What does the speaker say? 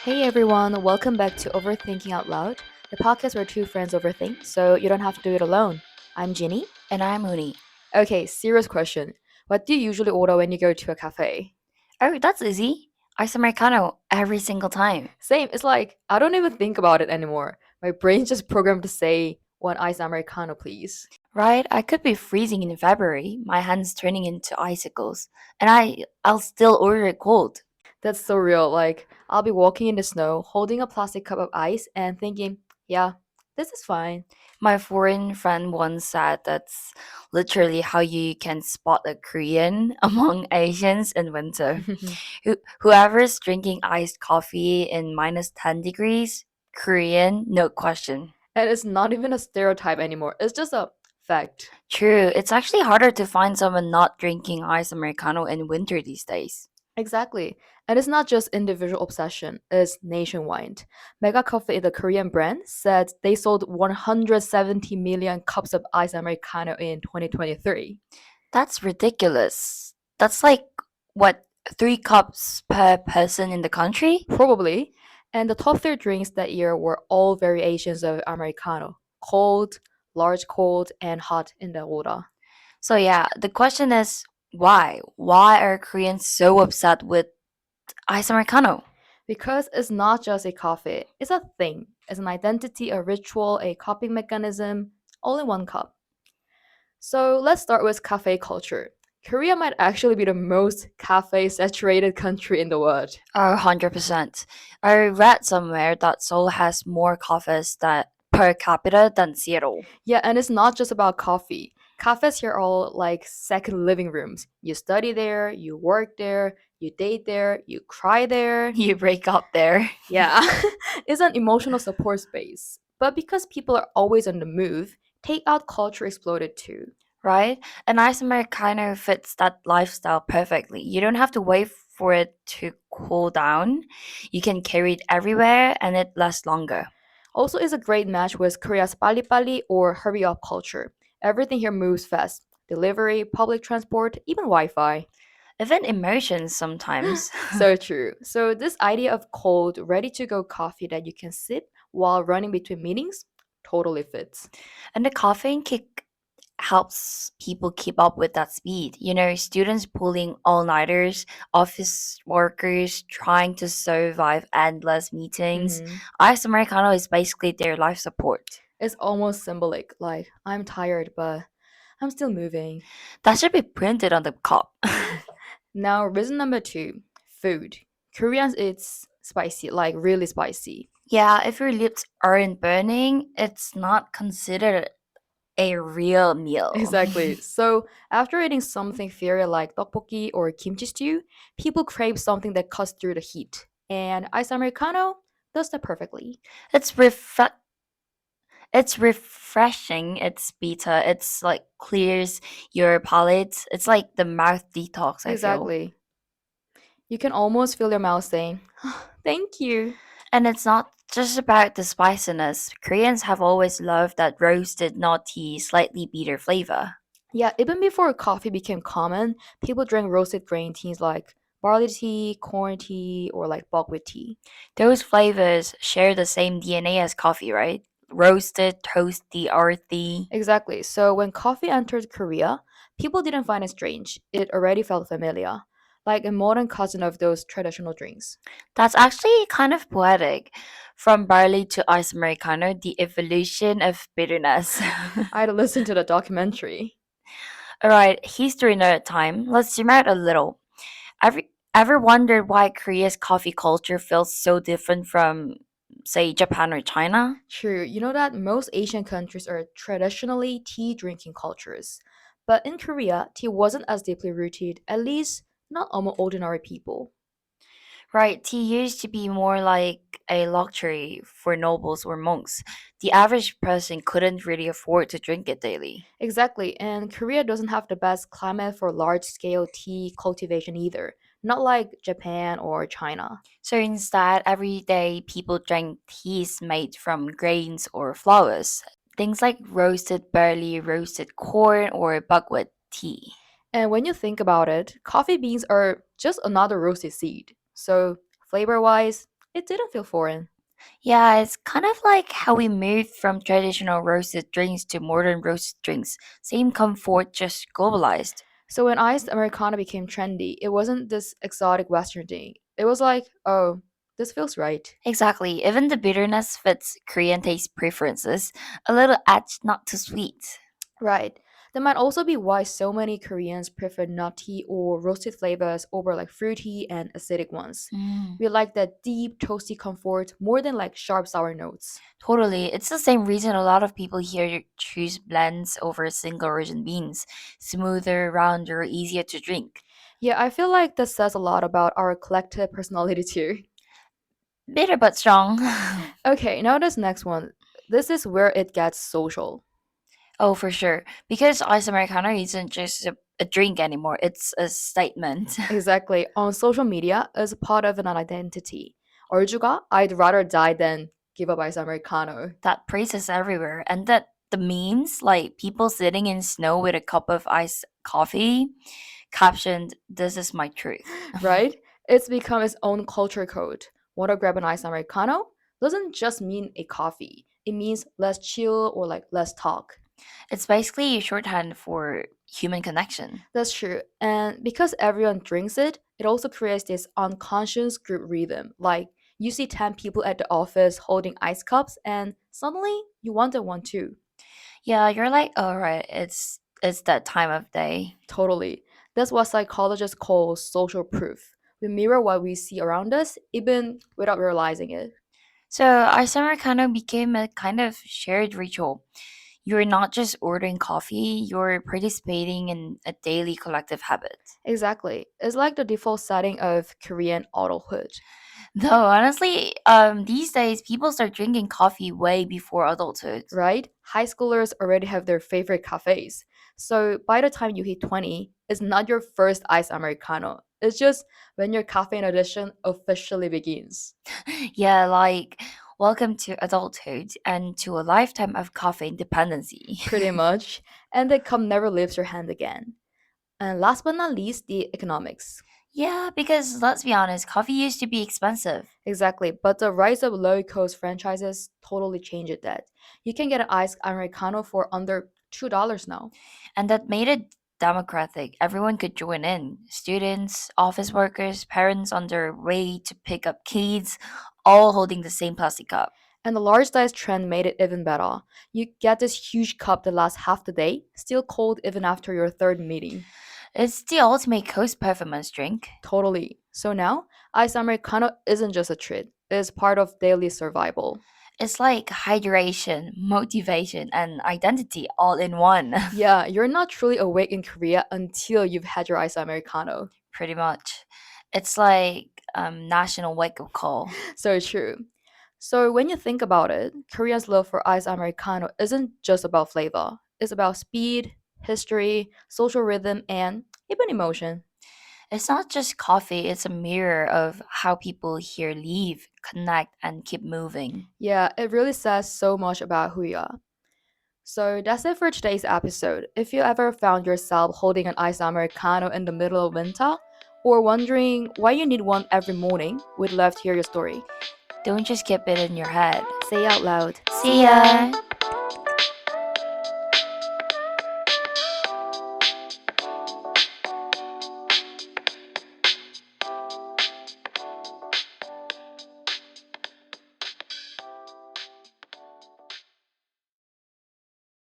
Hey everyone, welcome back to Overthinking Out Loud, the podcast where two friends overthink so you don't have to do it alone. I'm Jinny. And I'm Woony. Okay, serious question. What do you usually order when you go to a cafe? Oh, that's easy. Ice Americano every single time. Same, it's like I don't even think about it anymore. My brain's just programmed to say, one ice Americano, please. Right? I could be freezing in February, my hands turning into icicles, and I'll still order it cold. That's so real. Like, I'll be walking in the snow, holding a plastic cup of ice, and thinking, yeah, this is fine. My foreign friend once said that's literally how you can spot a Korean among Asians in winter. Whoever's drinking iced coffee in minus 10 degrees, Korean, no question. And it's not even a stereotype anymore, it's just a fact. True, it's actually harder to find someone not drinking ice Americano in winter these days. Exactly. And it's not just individual obsession, it's nationwide. Mega Coffee, the Korean brand, said they sold 170 million cups of ice Americano in 2023. That's ridiculous. That's like, what, 3 cups per person in the country? Probably. And the top three drinks that year were all variations of Americano cold, large cold, and hot in the order. So, yeah, the question is why? Why are Koreans so upset with ice Americano? Because it's not just a coffee, it's a thing. It's an identity, a ritual, a coping mechanism, all in one cup. So let's start with cafe culture. Korea might actually be the most cafe saturated country in the world. Oh, 100%. I read somewhere that Seoul has more coffees that per capita than Seattle. Yeah, and it's not just about coffee. Cafes here are all like second living rooms. You study there, you work there, you date there, you cry there. You break up there. Yeah, it's an emotional support space. But because people are always on the move, takeout culture exploded too. Right? A nice Americano fits that lifestyle perfectly. You don't have to wait for it to cool down. You can carry it everywhere and it lasts longer. Also, is a great match with Korea's 빨리빨리 or hurry up culture. Everything here moves fast. Delivery, public transport, even Wi-Fi. Even emotions sometimes. So true. So this idea of cold, ready-to-go coffee that you can sip while running between meetings totally fits. And the caffeine kick helps people keep up with that speed. Students pulling all-nighters, office workers trying to survive endless meetings. Mhm. Ice Americano is basically their life support. It's almost symbolic. Like, I'm tired, but I'm still moving. That should be printed on the cup. Now, reason number two, food. Koreans, it's spicy, like really spicy. Yeah, if your lips aren't burning, it's not considered a real meal. Exactly. So after eating something fiery like tteokbokki or kimchi stew, people crave something that cuts through the heat. And ice americano does that perfectly. it's ref- it's refreshing, it's bitter, it's like clears your palate. It's like the mouth detox, I feel. Exactly. You can almost feel your mouth saying, "Thank you." And it's not just about the spiciness. Koreans have always loved that roasted, nutty, slightly bitter flavor. Yeah, even before coffee became common, people drank roasted grain teas like barley tea, corn tea, or like buckwheat tea. Those flavors share the same DNA as coffee, right? Roasted, toasty, earthy. Exactly. So when coffee entered Korea, people didn't find it strange. It already felt familiar, like a modern cousin of those traditional drinks. That's actually kind of poetic. From barley to ice Americano, the evolution of bitterness. I had to listen to the documentary. Alright, history nerd time. Let's zoom out a little. Ever wondered why Korea's coffee culture feels so different from, say, Japan or China? True, you know that most Asian countries are traditionally tea drinking cultures. But in Korea, tea wasn't as deeply rooted, at least not among ordinary people. Right, tea used to be more like a luxury for nobles or monks. The average person couldn't really afford to drink it daily. Exactly, and Korea doesn't have the best climate for large scale tea cultivation either, not like Japan or China. So instead, every day people drank teas made from grains or flowers. Things like roasted barley, roasted corn, or buckwheat tea. And when you think about it, coffee beans are just another roasted seed. So, flavor wise, It didn't feel foreign. Yeah, it's kind of like how we moved from traditional roasted drinks to modern roasted drinks. Same comfort, just globalized. So when iced Americano became trendy, it wasn't this exotic Western thing. It was like, oh, this feels right. Exactly. Even the bitterness fits Korean taste preferences. A little edge, not too sweet. Right. That might also be why so many Koreans prefer nutty or roasted flavors over like fruity and acidic ones. Mm, We like that deep, toasty comfort more than like sharp, sour notes. totally. It's the same reason a lot of people here choose blends over single origin beans. Smoother, rounder, easier to drink. Yeah, I feel like this says a lot about our collective personality too. Bitter but strong. Okay, now this next one. This is where it gets social. Oh, for sure. Because ice Americano isn't just a drink anymore, it's a statement. Exactly. On social media as part of an identity. 얼주가 I'd rather die than give up ice Americano. That praise is everywhere. And that the memes, like people sitting in snow with a cup of iced coffee, captioned, "This is my truth." Right? It's become its own culture code. Want to grab an iced Americano? Doesn't just mean a coffee. It means less chill or like less talk. It's basically a shorthand for human connection. That's true. And because everyone drinks it, it also creates this unconscious group rhythm. Like you see 10 people at the office holding ice cups and suddenly you want one too. Yeah, you're like, all right, it's that time of day. Totally. That's what psychologists call social proof. We mirror what we see around us even without realizing it. So our summer kind of became a kind of shared ritual. You're not just ordering coffee, you're participating in a daily collective habit. Exactly. It's like the default setting of Korean adulthood, Though honestly, these days people start drinking coffee way before adulthood. right? High schoolers already have their favorite cafes. So by the time you hit 20, it's not your first iced Americano. It's just when your caffeine addiction officially begins. Yeah, like welcome to adulthood and to a lifetime of caffeine dependency. Pretty much. And the cup never leaves your hand again. And last but not least, the economics. Yeah, because let's be honest, coffee used to be expensive, Exactly, but the rise of low-cost franchises totally changed that. You can get an iced Americano for under $2 now. and that made it democratic. Everyone could join in. Students, office workers, parents on their way to pick up kids, all holding the same plastic cup. And the large size trend made it even better. You get this huge cup that lasts half the day, still cold even after your third meeting. It's the ultimate coast performance drink. Totally. So now, iced Americano isn't just a treat, it is part of daily survival. It's like hydration, motivation, and identity all in one. Yeah, you're not truly awake in Korea until you've had your iced Americano. Pretty much. It's like national wake up call. So true. So when you think about it, Korea's love for iced Americano isn't just about flavor. It's about speed, history, social rhythm, and even emotion. It's not just coffee, it's a mirror of how people here live, connect, and keep moving. Yeah, it really says so much about who you are. So that's it for today's episode. If you ever found yourself holding an iced Americano in the middle of winter, or wondering why you need one every morning, we'd love to hear your story. Don't just keep it in your head. Say out loud. See ya!